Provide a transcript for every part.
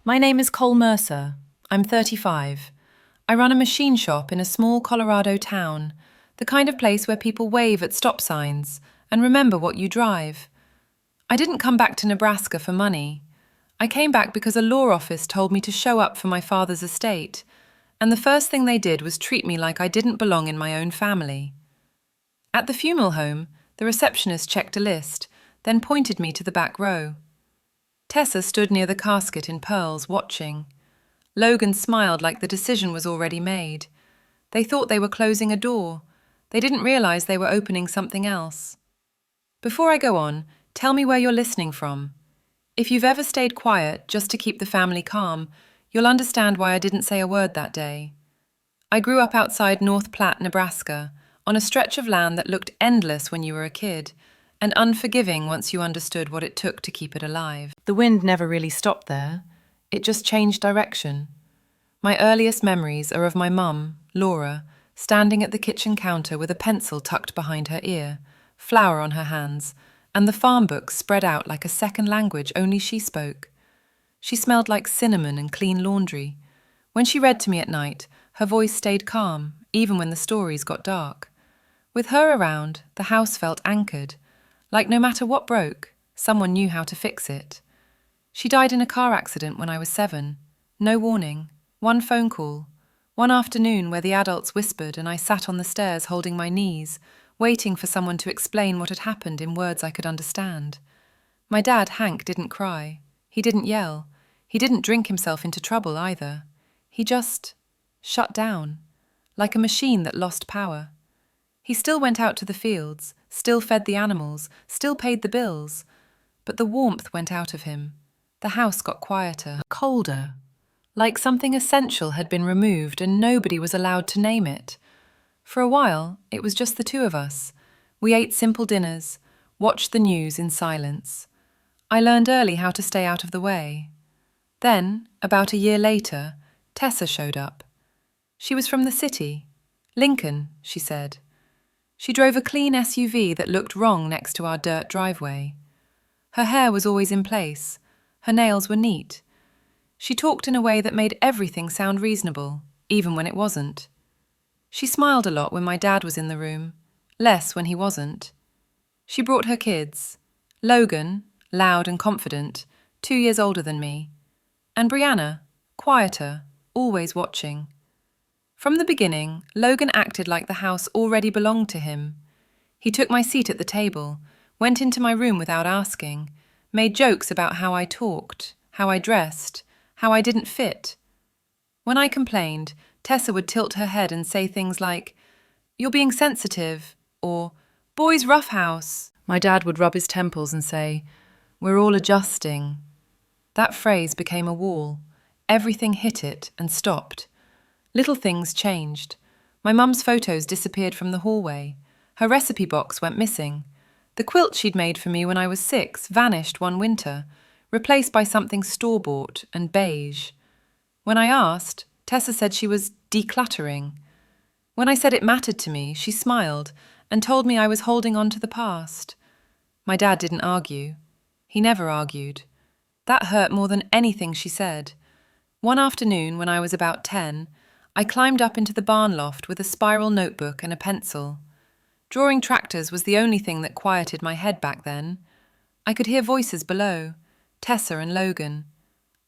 My name is Cole Mercer. I'm 35. I run a machine shop in a small Colorado town, the kind of place where people wave at stop signs and remember what you drive. I didn't come back to Nebraska for money. I came back because a law office told me to show up for my father's estate, and the first thing they did was treat me like I didn't belong in my own family. At the funeral home, the receptionist checked a list, then pointed me to the back row. Tessa stood near the casket in pearls, watching. Logan smiled like the decision was already made. They thought they were closing a door. They didn't realize they were opening something else. Before I go on, tell me where you're listening from. If you've ever stayed quiet just to keep the family calm, you'll understand why I didn't say a word that day. I grew up outside North Platte, Nebraska, on a stretch of land that looked endless when you were a kid, and unforgiving once you understood what it took to keep it alive. The wind never really stopped there. It just changed direction. My earliest memories are of my mum, Laura, standing at the kitchen counter with a pencil tucked behind her ear, flour on her hands, and the farm books spread out like a second language only she spoke. She smelled like cinnamon and clean laundry. When she read to me at night, her voice stayed calm, even when the stories got dark. With her around, the house felt anchored, like no matter what broke, someone knew how to fix it. She died in a car accident when I was 7. No warning, one phone call, one afternoon where the adults whispered and I sat on the stairs holding my knees, waiting for someone to explain what had happened in words I could understand. My dad, Hank, didn't cry. He didn't yell. He didn't drink himself into trouble either. He just shut down, like a machine that lost power. He still went out to the fields, still fed the animals, still paid the bills. But the warmth went out of him. The house got quieter, colder, like something essential had been removed and nobody was allowed to name it. For a while, it was just the two of us. We ate simple dinners, watched the news in silence. I learned early how to stay out of the way. Then, about a year later, Tessa showed up. She was from the city. Lincoln, she said. She drove a clean SUV that looked wrong next to our dirt driveway. Her hair was always in place. Her nails were neat. She talked in a way that made everything sound reasonable, even when it wasn't. She smiled a lot when my dad was in the room, less when he wasn't. She brought her kids. Logan, loud and confident, 2 years older than me. And Brianna, quieter, always watching. From the beginning, Logan acted like the house already belonged to him. He took my seat at the table, went into my room without asking, made jokes about how I talked, how I dressed, how I didn't fit. When I complained, Tessa would tilt her head and say things like, "You're being sensitive," or "Boys roughhouse." My dad would rub his temples and say, "We're all adjusting." That phrase became a wall. Everything hit it and stopped. Little things changed. My mum's photos disappeared from the hallway. Her recipe box went missing. The quilt she'd made for me when I was 6 vanished one winter, replaced by something store-bought and beige. When I asked, Tessa said she was decluttering. When I said it mattered to me, she smiled and told me I was holding on to the past. My dad didn't argue. He never argued. That hurt more than anything she said. One afternoon, when I was about 10, I climbed up into the barn loft with a spiral notebook and a pencil. Drawing tractors was the only thing that quieted my head back then. I could hear voices below, Tessa and Logan.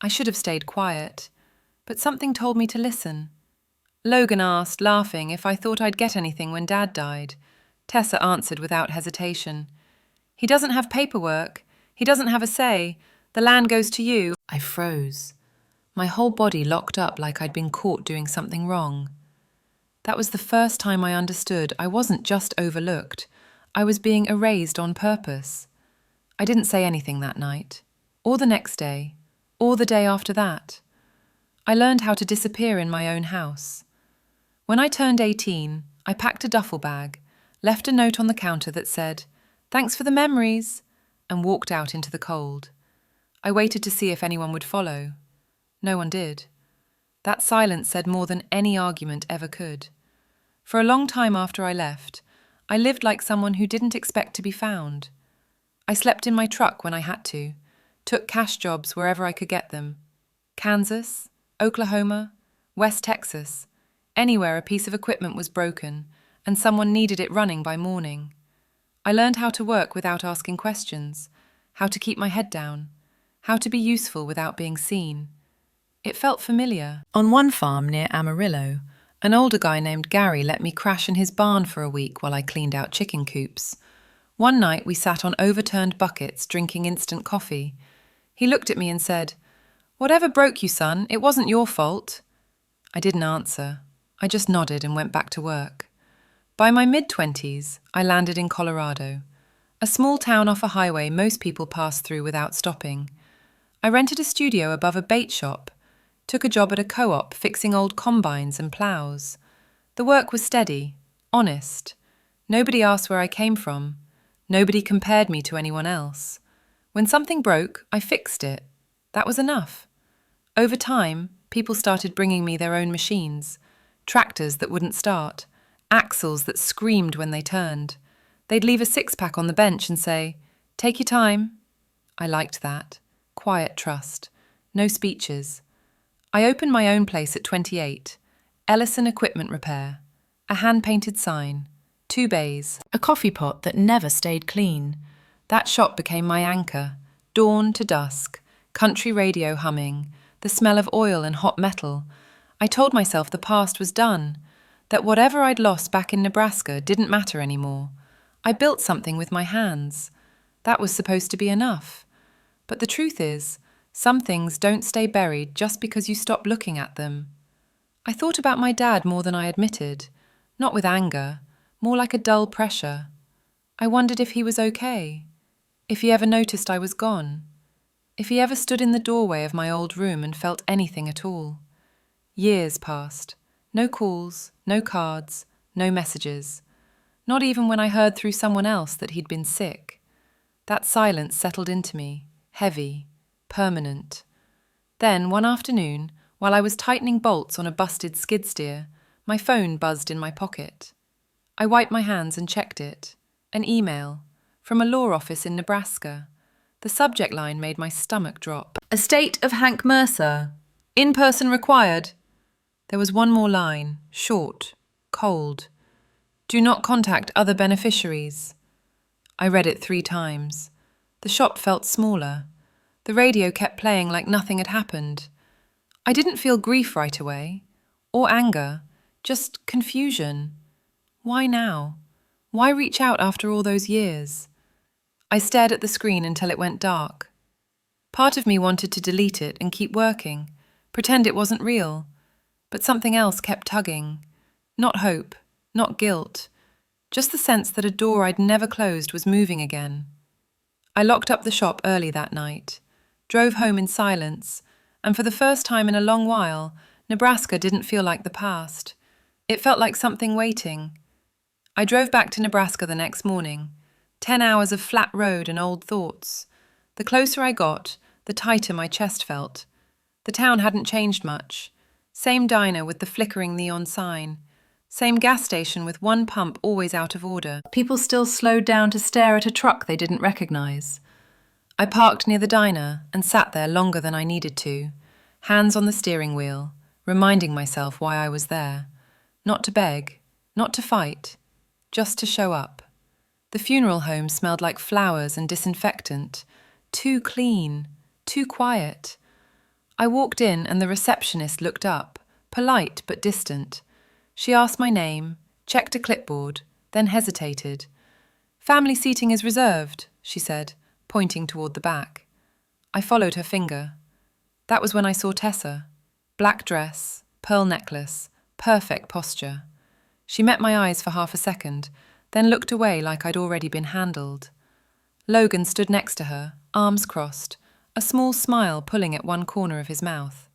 I should have stayed quiet, but something told me to listen. Logan asked, laughing, if I thought I'd get anything when Dad died. Tessa answered without hesitation. "He doesn't have paperwork. He doesn't have a say. The land goes to you." I froze. My whole body locked up like I'd been caught doing something wrong. That was the first time I understood I wasn't just overlooked. I was being erased on purpose. I didn't say anything that night, or the next day, or the day after that. I learned how to disappear in my own house. When I turned 18, I packed a duffel bag, left a note on the counter that said, "Thanks for the memories," and walked out into the cold. I waited to see if anyone would follow. No one did. That silence said more than any argument ever could. For a long time after I left, I lived like someone who didn't expect to be found. I slept in my truck when I had to, took cash jobs wherever I could get them, Kansas, Oklahoma, West Texas, anywhere a piece of equipment was broken and someone needed it running by morning. I learned how to work without asking questions, how to keep my head down, how to be useful without being seen. It felt familiar. On one farm near Amarillo, an older guy named Gary let me crash in his barn for a week while I cleaned out chicken coops. One night we sat on overturned buckets drinking instant coffee. He looked at me and said, "Whatever broke you, son, it wasn't your fault." I didn't answer. I just nodded and went back to work. By my mid-20s, I landed in Colorado, a small town off a highway most people pass through without stopping. I rented a studio above a bait shop, took a job at a co-op fixing old combines and plows. The work was steady, honest. Nobody asked where I came from. Nobody compared me to anyone else. When something broke, I fixed it. That was enough. Over time, people started bringing me their own machines, tractors that wouldn't start, axles that screamed when they turned. They'd leave a six-pack on the bench and say, "Take your time." I liked that. Quiet trust. No speeches. I opened my own place at 28, Ellison Equipment Repair, a hand-painted sign, 2 bays, a coffee pot that never stayed clean. That shop became my anchor, dawn to dusk, country radio humming, the smell of oil and hot metal. I told myself the past was done, that whatever I'd lost back in Nebraska didn't matter anymore. I built something with my hands. That was supposed to be enough. But the truth is, some things don't stay buried just because you stop looking at them. I thought about my dad more than I admitted, not with anger, more like a dull pressure. I wondered if he was okay, if he ever noticed I was gone, if he ever stood in the doorway of my old room and felt anything at all. Years passed. No calls, no cards, no messages. Not even when I heard through someone else that he'd been sick. That silence settled into me, heavy, permanent. Then, one afternoon, while I was tightening bolts on a busted skid steer, my phone buzzed in my pocket. I wiped my hands and checked it. An email from a law office in Nebraska. The subject line made my stomach drop. Estate of Hank Mercer. In-person required. There was one more line, short, cold. Do not contact other beneficiaries. I read it 3 times. The shop felt smaller. The radio kept playing like nothing had happened. I didn't feel grief right away, or anger, just confusion. Why now? Why reach out after all those years? I stared at the screen until it went dark. Part of me wanted to delete it and keep working, pretend it wasn't real. But something else kept tugging. Not hope, not guilt, just the sense that a door I'd never closed was moving again. I locked up the shop early that night, drove home in silence, and for the first time in a long while, Nebraska didn't feel like the past. It felt like something waiting. I drove back to Nebraska the next morning, 10 hours of flat road and old thoughts. The closer I got, the tighter my chest felt. The town hadn't changed much. Same diner with the flickering neon sign. Same gas station with one pump always out of order. People still slowed down to stare at a truck they didn't recognize. I parked near the diner and sat there longer than I needed to, hands on the steering wheel, reminding myself why I was there. Not to beg, not to fight, just to show up. The funeral home smelled like flowers and disinfectant. Too clean, too quiet. I walked in and the receptionist looked up, polite but distant. She asked my name, checked a clipboard, then hesitated. "Family seating is reserved," she said, pointing toward the back. I followed her finger. That was when I saw Tessa. Black dress, pearl necklace, perfect posture. She met my eyes for half a second, then looked away like I'd already been handled. Logan stood next to her, arms crossed, a small smile pulling at one corner of his mouth.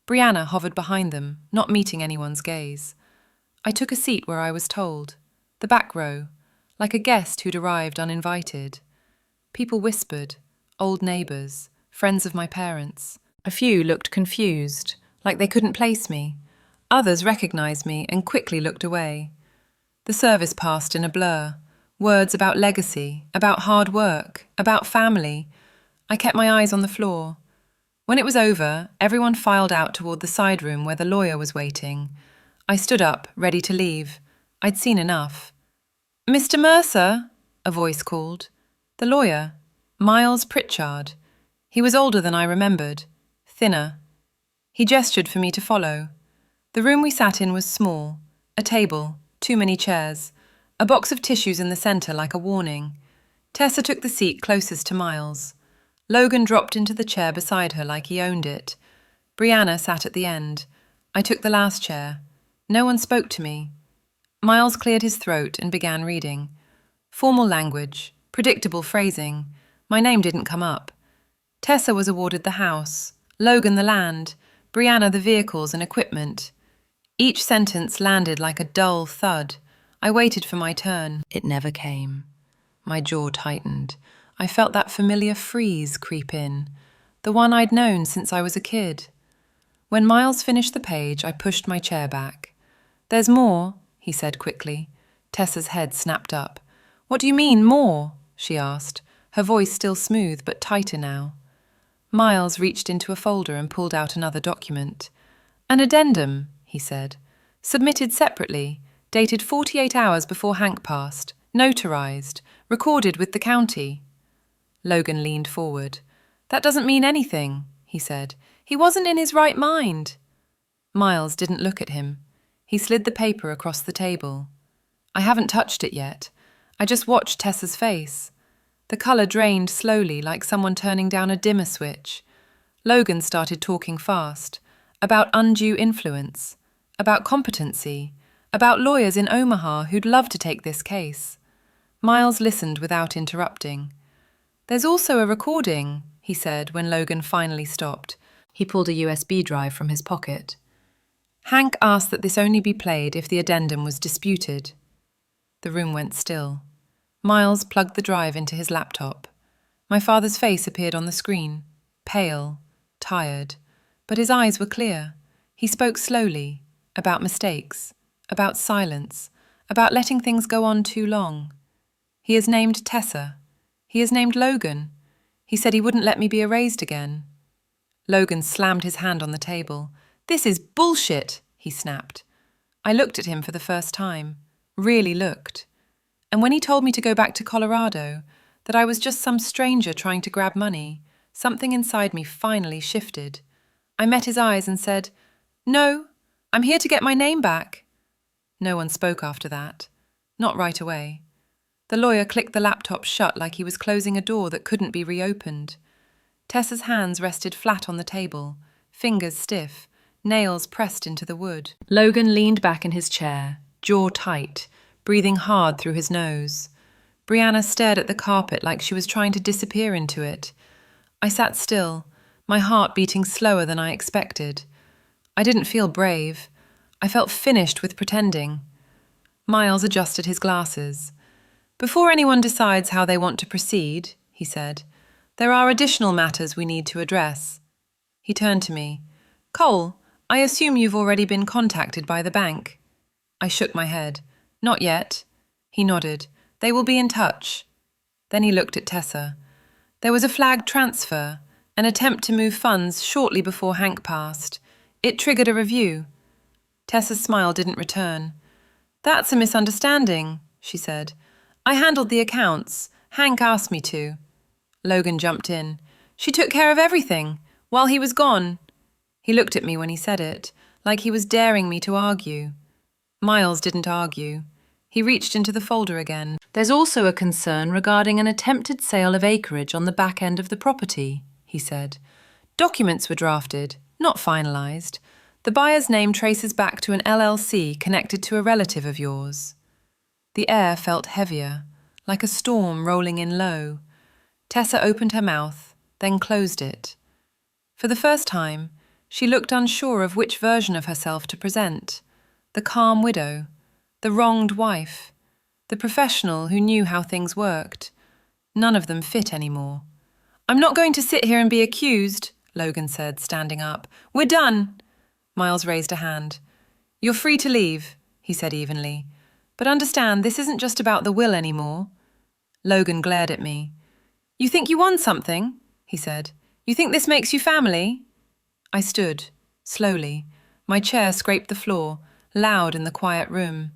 Brianna hovered behind them, not meeting anyone's gaze. I took a seat where I was told, the back row, like a guest who'd arrived uninvited. People whispered, old neighbours, friends of my parents. A few looked confused, like they couldn't place me. Others recognised me and quickly looked away. The service passed in a blur. Words about legacy, about hard work, about family. I kept my eyes on the floor. When it was over, everyone filed out toward the side room where the lawyer was waiting. I stood up, ready to leave. I'd seen enough. "Mr. Mercer," a voice called. The lawyer, Miles Pritchard. He was older than I remembered, thinner. He gestured for me to follow. The room we sat in was small. A table, too many chairs, a box of tissues in the center like a warning. Tessa took the seat closest to Miles. Logan dropped into the chair beside her like he owned it. Brianna sat at the end. I took the last chair. No one spoke to me. Miles cleared his throat and began reading. Formal language, predictable phrasing. My name didn't come up. Tessa was awarded the house, Logan the land, Brianna the vehicles and equipment. Each sentence landed like a dull thud. I waited for my turn. It never came. My jaw tightened. I felt that familiar freeze creep in, the one I'd known since I was a kid. When Miles finished the page, I pushed my chair back. "There's more," he said quickly. Tessa's head snapped up. "What do you mean, more?" she asked, her voice still smooth but tighter now. Miles reached into a folder and pulled out another document. "An addendum," he said. "Submitted separately, dated 48 hours before Hank passed, notarized, recorded with the county." Logan leaned forward. "That doesn't mean anything," he said. "He wasn't in his right mind." Miles didn't look at him. He slid the paper across the table. I haven't touched it yet. I just watched Tessa's face. The color drained slowly like someone turning down a dimmer switch. Logan started talking fast, about undue influence, about competency, about lawyers in Omaha who'd love to take this case. Miles listened without interrupting. "There's also a recording," he said when Logan finally stopped. He pulled a USB drive from his pocket. "Hank asked that this only be played if the addendum was disputed." The room went still. Miles plugged the drive into his laptop. My father's face appeared on the screen, pale, tired, but his eyes were clear. He spoke slowly, about mistakes, about silence, about letting things go on too long. "He has named Tessa. He has named Logan. He said he wouldn't let me be erased again." Logan slammed his hand on the table. "This is bullshit," he snapped. I looked at him for the first time, really looked. And when he told me to go back to Colorado, that I was just some stranger trying to grab money, something inside me finally shifted. I met his eyes and said, "No, I'm here to get my name back." No one spoke after that. Not right away. The lawyer clicked the laptop shut like he was closing a door that couldn't be reopened. Tessa's hands rested flat on the table, fingers stiff, nails pressed into the wood. Logan leaned back in his chair, jaw tight, breathing hard through his nose. Brianna stared at the carpet like she was trying to disappear into it. I sat still, my heart beating slower than I expected. I didn't feel brave. I felt finished with pretending. Miles adjusted his glasses. "Before anyone decides how they want to proceed," he said, "there are additional matters we need to address." He turned to me. "Cole, I assume you've already been contacted by the bank." I shook my head. "Not yet." He nodded. "They will be in touch." Then he looked at Tessa. "There was a flagged transfer, an attempt to move funds shortly before Hank passed. It triggered a review." Tessa's smile didn't return. "That's a misunderstanding," she said. "I handled the accounts. Hank asked me to." Logan jumped in. "She took care of everything, while he was gone." He looked at me when he said it, like he was daring me to argue. Miles didn't argue. He reached into the folder again. "There's also a concern regarding an attempted sale of acreage on the back end of the property," he said. "Documents were drafted, not finalized. The buyer's name traces back to an LLC connected to a relative of yours." The air felt heavier, like a storm rolling in low. Tessa opened her mouth, then closed it. For the first time, she looked unsure of which version of herself to present. The calm widow, the wronged wife, the professional who knew how things worked. None of them fit anymore. "I'm not going to sit here and be accused," Logan said, standing up. "We're done." Miles raised a hand. "You're free to leave," he said evenly. "But understand, this isn't just about the will anymore." Logan glared at me. "You think you won something?" he said. You think this makes you family? I stood, slowly. My chair scraped the floor, loud in the quiet room.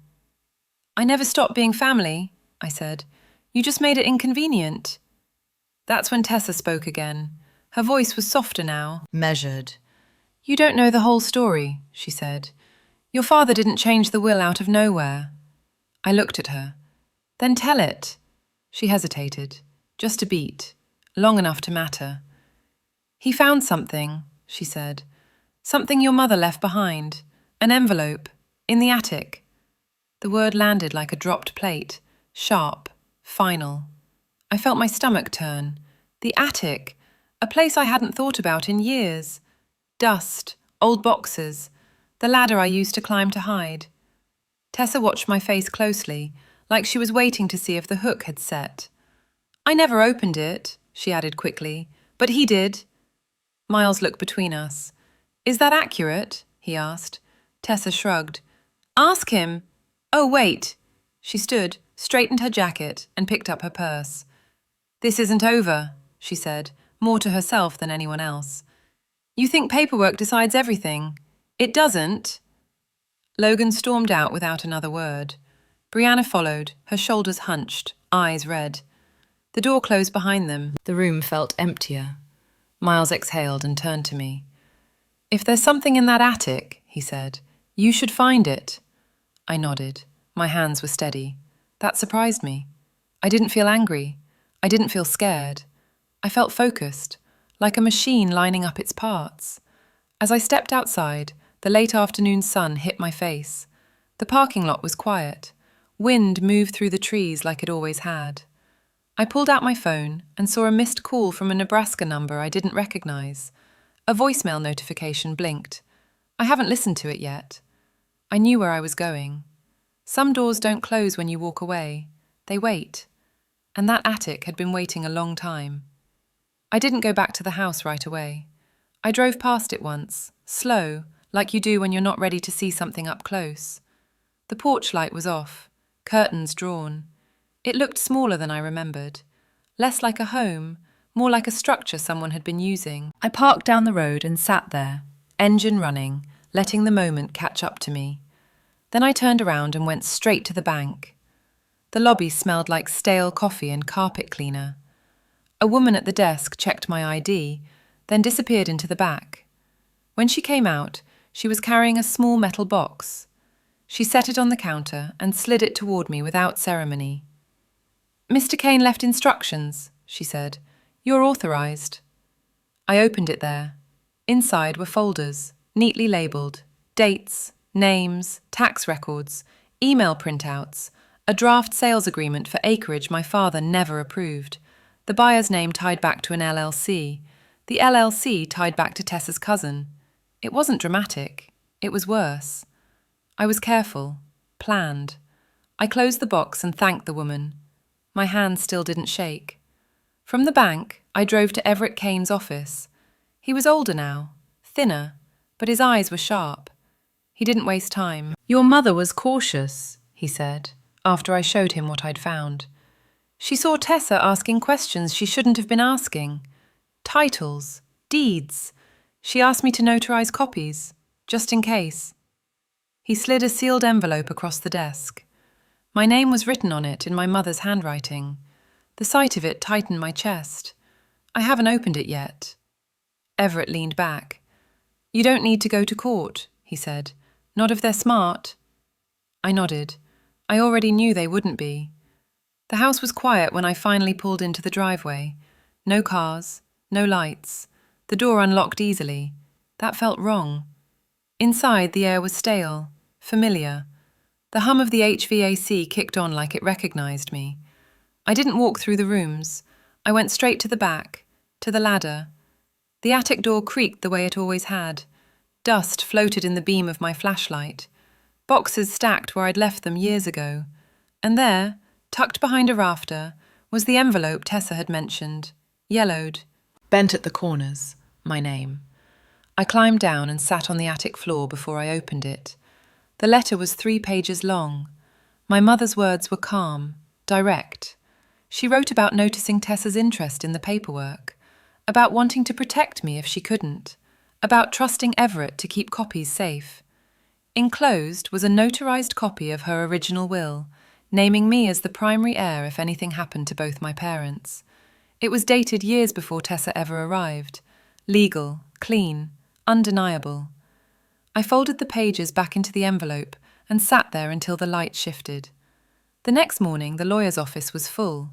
I never stopped being family, I said. You just made it inconvenient. That's when Tessa spoke again. Her voice was softer now, measured. You don't know the whole story, she said. Your father didn't change the will out of nowhere. I looked at her. Then tell it. She hesitated. Just a beat. Long enough to matter. He found something, she said. Something your mother left behind. An envelope. In the attic. The word landed like a dropped plate. Sharp. Final. I felt my stomach turn. The attic. A place I hadn't thought about in years. Dust. Old boxes. The ladder I used to climb to hide. Tessa watched my face closely, like she was waiting to see if the hook had set. I never opened it, she added quickly, but he did. Miles looked between us. Is that accurate? He asked. Tessa shrugged. Ask him. Oh, wait. She stood, straightened her jacket, and picked up her purse. This isn't over, she said, more to herself than anyone else. You think paperwork decides everything. It doesn't. Logan stormed out without another word. Brianna followed, her shoulders hunched, eyes red. The door closed behind them. The room felt emptier. Miles exhaled and turned to me. If there's something in that attic, he said, you should find it. I nodded. My hands were steady. That surprised me. I didn't feel angry. I didn't feel scared. I felt focused, like a machine lining up its parts. As I stepped outside, the late afternoon sun hit my face. The parking lot was quiet. Wind moved through the trees like it always had. I pulled out my phone and saw a missed call from a Nebraska number I didn't recognize. A voicemail notification blinked. I haven't listened to it yet. I knew where I was going. Some doors don't close when you walk away. They wait. And that attic had been waiting a long time. I didn't go back to the house right away. I drove past it once, slow, like you do when you're not ready to see something up close. The porch light was off, curtains drawn. It looked smaller than I remembered. Less like a home, more like a structure someone had been using. I parked down the road and sat there, engine running, letting the moment catch up to me. Then I turned around and went straight to the bank. The lobby smelled like stale coffee and carpet cleaner. A woman at the desk checked my ID, then disappeared into the back. When she came out, she was carrying a small metal box. She set it on the counter and slid it toward me without ceremony. Mr. Kane left instructions, she said. You're authorized. I opened it there. Inside were folders, neatly labeled, dates, names, tax records, email printouts, a draft sales agreement for acreage my father never approved. The buyer's name tied back to an LLC. The LLC tied back to Tessa's cousin. It wasn't dramatic. It was worse. I was careful, planned. I closed the box and thanked the woman. My hands still didn't shake. From the bank, I drove to Everett Kane's office. He was older now, thinner, but his eyes were sharp. He didn't waste time. Your mother was cautious, he said, after I showed him what I'd found. She saw Tessa asking questions she shouldn't have been asking. Titles, deeds. She asked me to notarize copies, just in case. He slid a sealed envelope across the desk. My name was written on it in my mother's handwriting. The sight of it tightened my chest. I haven't opened it yet. Everett leaned back. You don't need to go to court, he said. Not if they're smart. I nodded. I already knew they wouldn't be. The house was quiet when I finally pulled into the driveway. No cars, no lights. The door unlocked easily. That felt wrong. Inside, the air was stale, familiar. The hum of the HVAC kicked on like it recognized me. I didn't walk through the rooms. I went straight to the back, to the ladder. The attic door creaked the way it always had. Dust floated in the beam of my flashlight. Boxes stacked where I'd left them years ago. And there, tucked behind a rafter, was the envelope Tessa had mentioned, yellowed, bent at the corners, my name. I climbed down and sat on the attic floor before I opened it. The letter was 3 pages long. My mother's words were calm, direct. She wrote about noticing Tessa's interest in the paperwork, about wanting to protect me if she couldn't, about trusting Everett to keep copies safe. Enclosed was a notarized copy of her original will, naming me as the primary heir if anything happened to both my parents. It was dated years before Tessa ever arrived. Legal, clean, undeniable. I folded the pages back into the envelope and sat there until the light shifted. The next morning, the lawyer's office was full.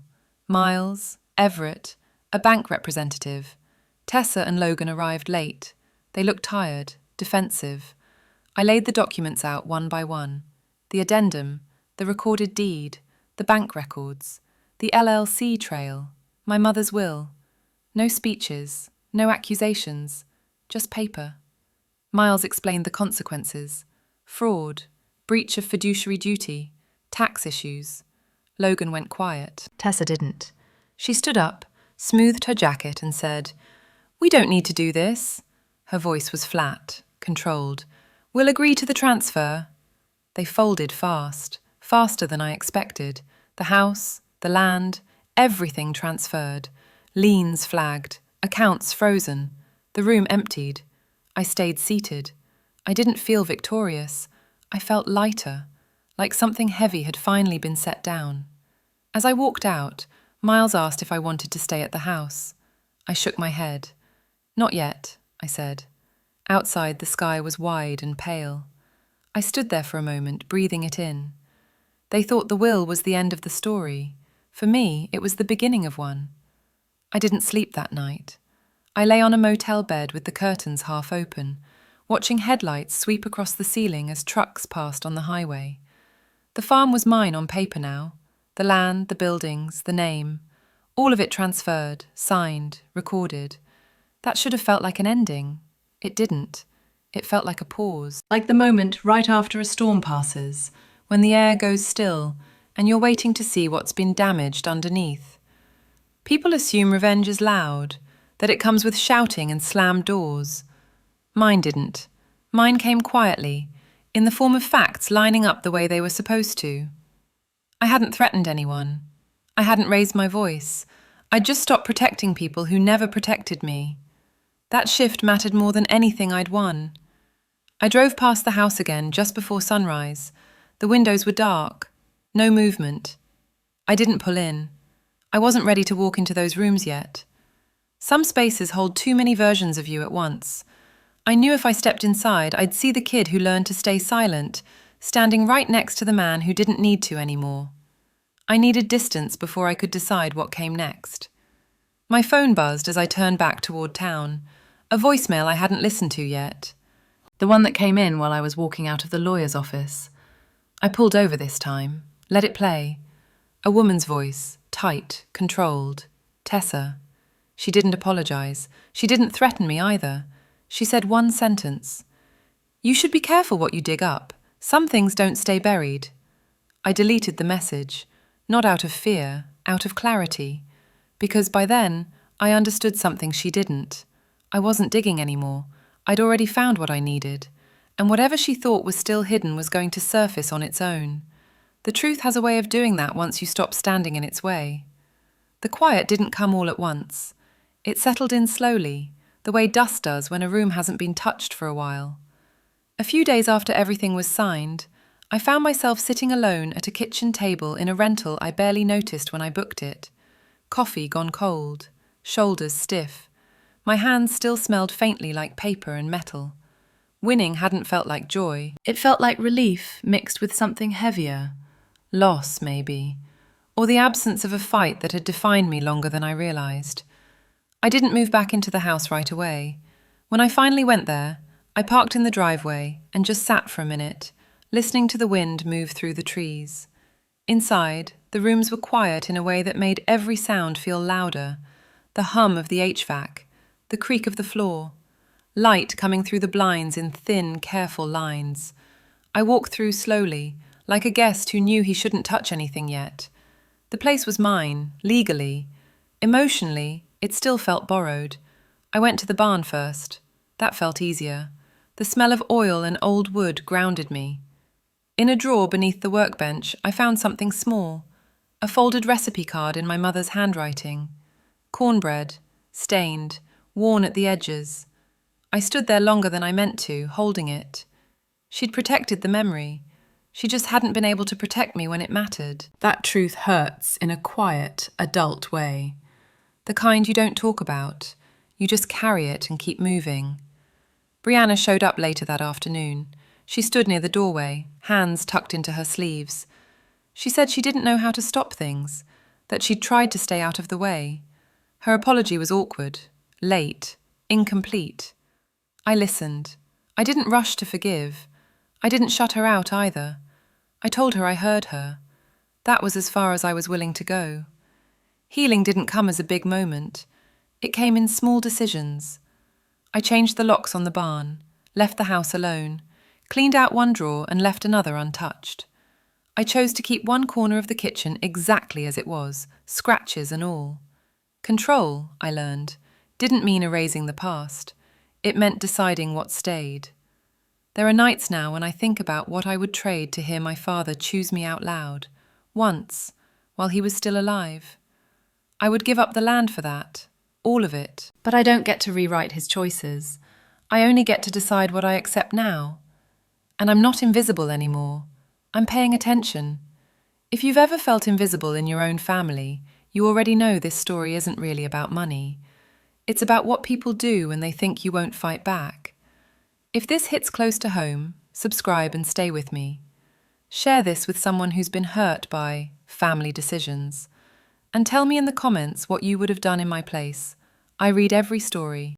Miles, Everett, a bank representative. Tessa and Logan arrived late. They looked tired, defensive. I laid the documents out one by one. The addendum, the recorded deed, the bank records, the LLC trail, my mother's will. No speeches, no accusations, just paper. Miles explained the consequences. Fraud, breach of fiduciary duty, tax issues. Logan went quiet. Tessa didn't. She stood up, smoothed her jacket and said, "We don't need to do this." Her voice was flat, controlled. "We'll agree to the transfer." They folded fast, faster than I expected. The house, the land, everything transferred. Liens flagged, accounts frozen. The room emptied. I stayed seated. I didn't feel victorious. I felt lighter, like something heavy had finally been set down. As I walked out, Miles asked if I wanted to stay at the house. I shook my head. "Not yet," I said. Outside, the sky was wide and pale. I stood there for a moment, breathing it in. They thought the will was the end of the story. For me, it was the beginning of one. I didn't sleep that night. I lay on a motel bed with the curtains half open, watching headlights sweep across the ceiling as trucks passed on the highway. The farm was mine on paper now. The land, the buildings, the name. All of it transferred, signed, recorded. That should have felt like an ending. It didn't. It felt like a pause. Like the moment right after a storm passes, when the air goes still and you're waiting to see what's been damaged underneath. People assume revenge is loud, that it comes with shouting and slammed doors. Mine didn't. Mine came quietly, in the form of facts lining up the way they were supposed to. I hadn't threatened anyone. I hadn't raised my voice. I'd just stopped protecting people who never protected me. That shift mattered more than anything I'd won. I drove past the house again just before sunrise. The windows were dark. No movement. I didn't pull in. I wasn't ready to walk into those rooms yet. Some spaces hold too many versions of you at once. I knew if I stepped inside, I'd see the kid who learned to stay silent, standing right next to the man who didn't need to anymore. I needed distance before I could decide what came next. My phone buzzed as I turned back toward town, a voicemail I hadn't listened to yet. The one that came in while I was walking out of the lawyer's office. I pulled over this time, let it play. A woman's voice, tight, controlled. Tessa. She didn't apologize. She didn't threaten me either. She said one sentence. "You should be careful what you dig up. Some things don't stay buried." I deleted the message, not out of fear, out of clarity, because by then I understood something she didn't. I wasn't digging anymore. I'd already found what I needed, and whatever she thought was still hidden was going to surface on its own. The truth has a way of doing that once you stop standing in its way. The quiet didn't come all at once. It settled in slowly, the way dust does when a room hasn't been touched for a while. A few days after everything was signed, I found myself sitting alone at a kitchen table in a rental I barely noticed when I booked it. Coffee gone cold, shoulders stiff. My hands still smelled faintly like paper and metal. Winning hadn't felt like joy. It felt like relief mixed with something heavier. Loss, maybe. Or the absence of a fight that had defined me longer than I realized. I didn't move back into the house right away. When I finally went there, I parked in the driveway and just sat for a minute, listening to the wind move through the trees. Inside, the rooms were quiet in a way that made every sound feel louder. The hum of the HVAC, the creak of the floor, light coming through the blinds in thin, careful lines. I walked through slowly, like a guest who knew he shouldn't touch anything yet. The place was mine, legally. Emotionally, it still felt borrowed. I went to the barn first. That felt easier. The smell of oil and old wood grounded me. In a drawer beneath the workbench, I found something small. A folded recipe card in my mother's handwriting. Cornbread, stained, worn at the edges. I stood there longer than I meant to, holding it. She'd protected the memory. She just hadn't been able to protect me when it mattered. That truth hurts in a quiet, adult way. The kind you don't talk about. You just carry it and keep moving. Brianna showed up later that afternoon. She stood near the doorway, hands tucked into her sleeves. She said she didn't know how to stop things, that she'd tried to stay out of the way. Her apology was awkward, late, incomplete. I listened. I didn't rush to forgive. I didn't shut her out either. I told her I heard her. That was as far as I was willing to go. Healing didn't come as a big moment. It came in small decisions. I changed the locks on the barn, left the house alone, cleaned out one drawer and left another untouched. I chose to keep one corner of the kitchen exactly as it was, scratches and all. Control, I learned, didn't mean erasing the past. It meant deciding what stayed. There are nights now when I think about what I would trade to hear my father choose me out loud, once, while he was still alive. I would give up the land for that, all of it. But I don't get to rewrite his choices. I only get to decide what I accept now. And I'm not invisible anymore. I'm paying attention. If you've ever felt invisible in your own family, you already know this story isn't really about money. It's about what people do when they think you won't fight back. If this hits close to home, subscribe and stay with me. Share this with someone who's been hurt by family decisions. And tell me in the comments what you would have done in my place. I read every story.